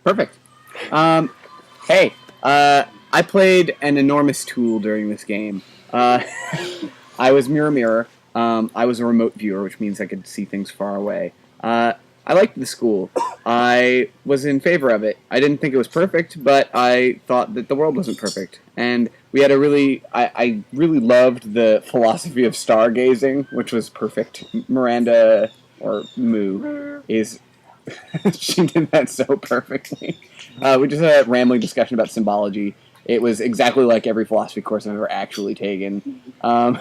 Perfect. Hey, I played an enormous tool during this game. I was Mirror Mirror. I was a remote viewer, which means I could see things far away. I liked the school. I was in favor of it. I didn't think it was perfect, but I thought that the world wasn't perfect. And we had I really loved the philosophy of stargazing, which was perfect. Miranda, or Moo, is... she did that so perfectly. We just had a rambling discussion about symbology. It was exactly like every philosophy course I've ever actually taken. I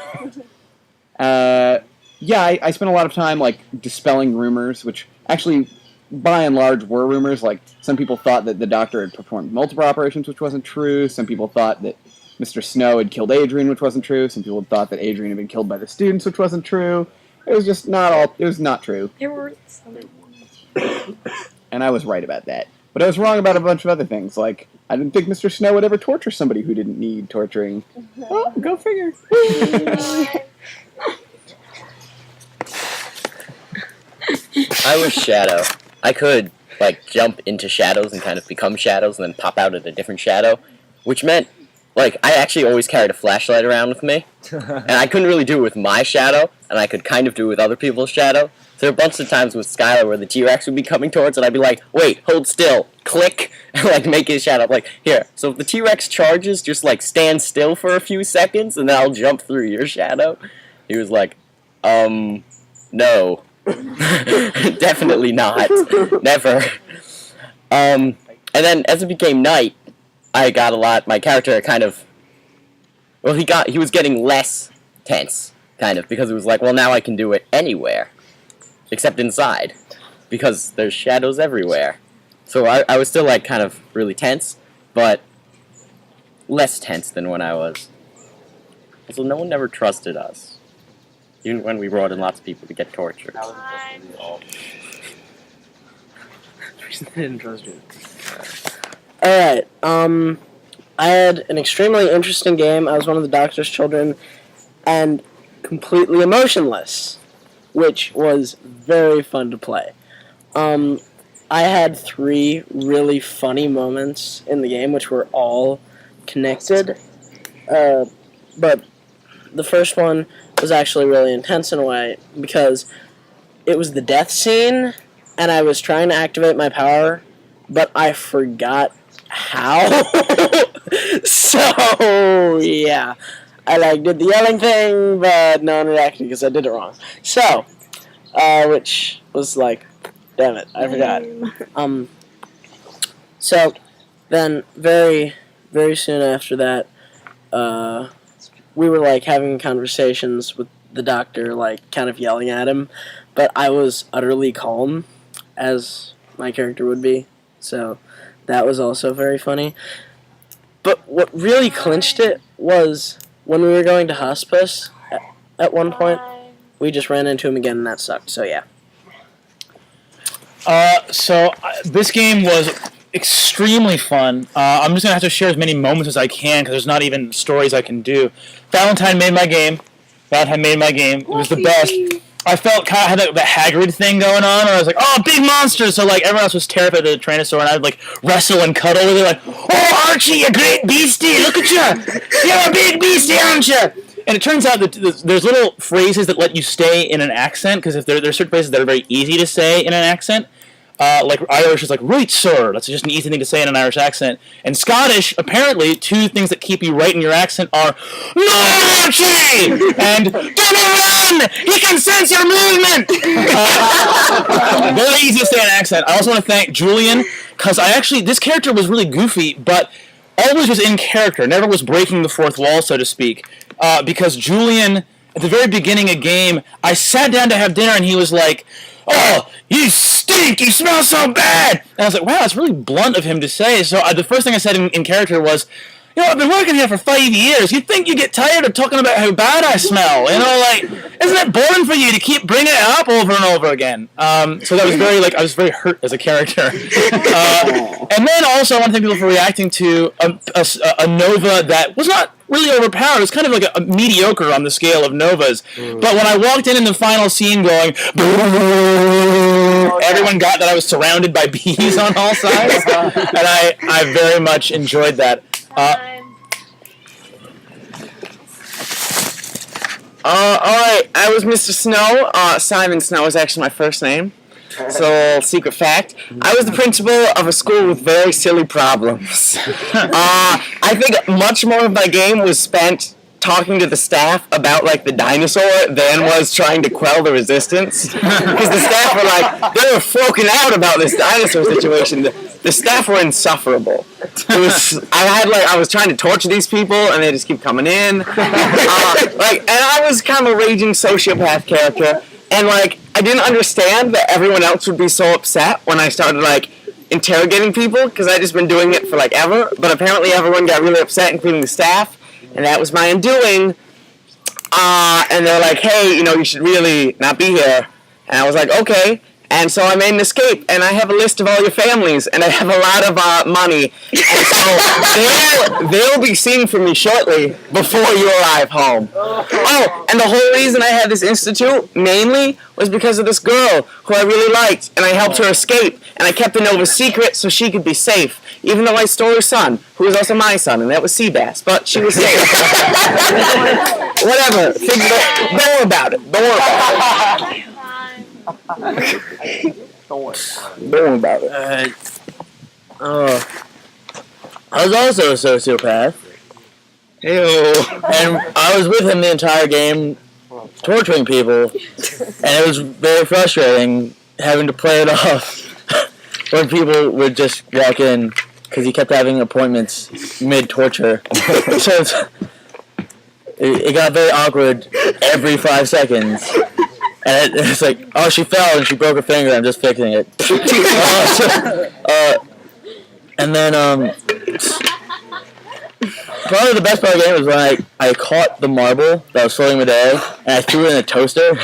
spent a lot of time like dispelling rumors, which actually, by and large, were rumors. Like, some people thought that the Doctor had performed multiple operations, which wasn't true. Some people thought that Mr. Snow had killed Adrian, which wasn't true. Some people thought that Adrian had been killed by the students, which wasn't true. It was just not all. It was not true. There were some. And I was right about that. But I was wrong about a bunch of other things. Like, I didn't think Mr. Snow would ever torture somebody who didn't need torturing. Oh, go figure. I was Shadow. I could, like, jump into shadows and kind of become shadows and then pop out at a different shadow, which meant, like, I actually always carried a flashlight around with me, and I couldn't really do it with my shadow, and I could kind of do it with other people's shadow. So there were a bunch of times with Skylar where the T-Rex would be coming towards, and I'd be like, wait, hold still, click, and, like, make his shadow. I'm like, here, so if the T-Rex charges, just, like, stand still for a few seconds, and then I'll jump through your shadow. He was like, no. Definitely not. Never. And then as it became night, I got a lot. My character kind of. Well, he was getting less tense, kind of, because it was like, well, now I can do it anywhere, except inside, because there's shadows everywhere. So I was still like kind of really tense, but less tense than when I was. Also, no one never trusted us. Even when we brought in lots of people to get tortured. The reason they didn't trust you. Alright, I had an extremely interesting game. I was one of the Doctor's children, and completely emotionless, which was very fun to play. I had 3 really funny moments in the game, which were all connected, but the first one was actually really intense in a way, because it was the death scene, and I was trying to activate my power, but I forgot how. So, yeah. I, did the yelling thing, but no one reacted because I did it wrong. So, which was damn it, I forgot. So, then, very, very soon after that, we were, having conversations with the Doctor, kind of yelling at him, but I was utterly calm, as my character would be, so that was also very funny. But what really clinched it was when we were going to hospice at one point, we just ran into him again, and that sucked, so yeah. This game was extremely fun. I'm just going to have to share as many moments as I can, because there's not even stories I can do. Valentine made my game. It was the best. I felt kind of had that Hagrid thing going on, where I was like, oh, big monster! So, everyone else was terrified of the Tyrannosaur, and I'd, wrestle and cuddle with it, oh, Archie, you great beastie! Look at you! You're a big beastie, aren't you? And it turns out that there's little phrases that let you stay in an accent, because if there's certain phrases that are very easy to say in an accent. Irish is right, sir. That's just an easy thing to say in an Irish accent. And Scottish, apparently, 2 things that keep you right in your accent are no, Archie! And don't run! He can sense your movement! Very easy to say in an accent. I also want to thank Julian, because this character was really goofy, but always was in character, never was breaking the fourth wall, so to speak. Because Julian, at the very beginning of game, I sat down to have dinner, and he was like, oh, you stink! You smell so bad! And I was like, wow, that's really blunt of him to say. So the first thing I said in character was, I've been working here for 5 years. You'd think you get tired of talking about how bad I smell. Isn't it boring for you to keep bringing it up over and over again? So that was very, I was very hurt as a character. And then also, I want to thank people for reacting to a Nova that was not really overpowered. It was kind of like a mediocre on the scale of Novas. But when I walked in the final scene going, everyone got that I was surrounded by bees on all sides. And I very much enjoyed that. Alright, I was Mr. Snow. Simon Snow is actually my first name. So, secret fact. I was the principal of a school with very silly problems. I think much more of my game was spent talking to the staff about, like, the dinosaur than was trying to quell the resistance. Because the staff were like, they were freaking out about this dinosaur situation. The staff were insufferable. I was trying to torture these people, and they just keep coming in. And I was kind of a raging sociopath character, and like I didn't understand that everyone else would be so upset when I started like interrogating people because I'd just been doing it for like ever. But apparently, everyone got really upset, including the staff, and that was my undoing. And they're like, "Hey, you should really not be here," and I was like, "Okay." And so I made an escape, and I have a list of all your families, and I have a lot of money. And so they'll be seeing from me shortly before you arrive home. Oh, and the whole reason I had this institute, mainly, was because of this girl who I really liked, and I helped her escape, and I kept the Nova secret so she could be safe, even though I stole her son, who was also my son, and that was Seabass, but she was safe. Whatever. Don't worry about it. Don't worry about it. Don't worry about it. I was also a sociopath. Ew. And I was with him the entire game, torturing people, and it was very frustrating having to play it off when people would just walk in because he kept having appointments mid-torture. So it got very awkward every 5 seconds. And it's like, oh, she fell and she broke her finger. I'm just fixing it. And then probably the best part of the game was when I caught the marble that was floating in the air and I threw it in a toaster. And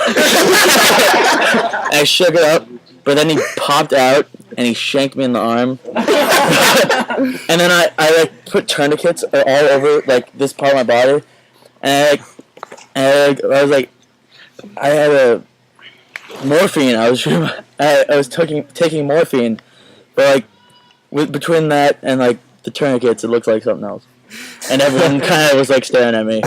I shook it up, but then he popped out and he shanked me in the arm. And then I like put tourniquets all over like this part of my body, and I was like. I had a morphine. I was taking morphine, but like between that and like the tourniquets, it looked like something else, and everyone kind of was like staring at me.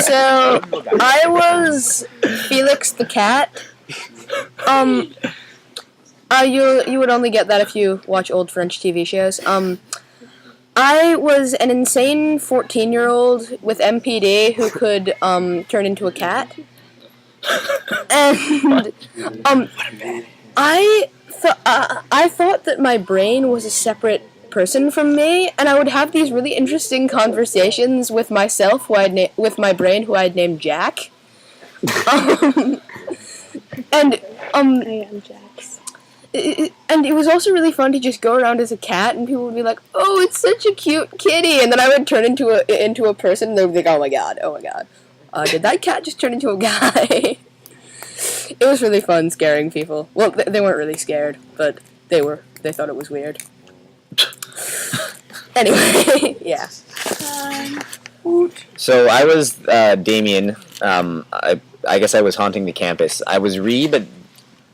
So I was Felix the cat. You would only get that if you watch old French TV shows. I was an insane 14-year-old with MPD who could turn into a cat. And I thought that my brain was a separate person from me, and I would have these really interesting conversations with myself, with my brain, who I'd named Jack. And Jax. And it was also really fun to just go around as a cat, and people would be like, "Oh, it's such a cute kitty," and then I would turn into a person, and they would be like, "Oh my god, did that cat just turn into a guy?" It was really fun scaring people. Well, they weren't really scared, but they thought it was weird. Anyway, yeah. So I was Damien. I guess I was haunting the campus. I was Ree, but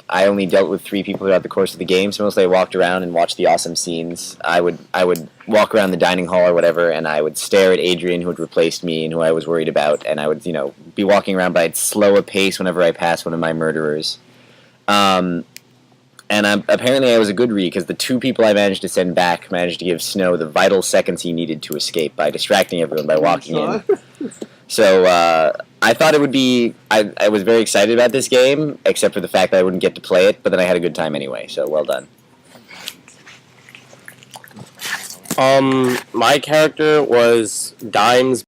I only dealt with 3 people throughout the course of the game, so mostly I walked around and watched the awesome scenes. I would walk around the dining hall or whatever, and I would stare at Adrian, who had replaced me and who I was worried about, and I would, be walking around, but I'd slow a pace whenever I passed one of my murderers. And apparently I was a good Ree, because the 2 people I managed to send back managed to give Snow the vital seconds he needed to escape by distracting everyone by walking in. So, I thought it would be... I was very excited about this game, except for the fact that I wouldn't get to play it, but then I had a good time anyway, so well done. My character was Dimes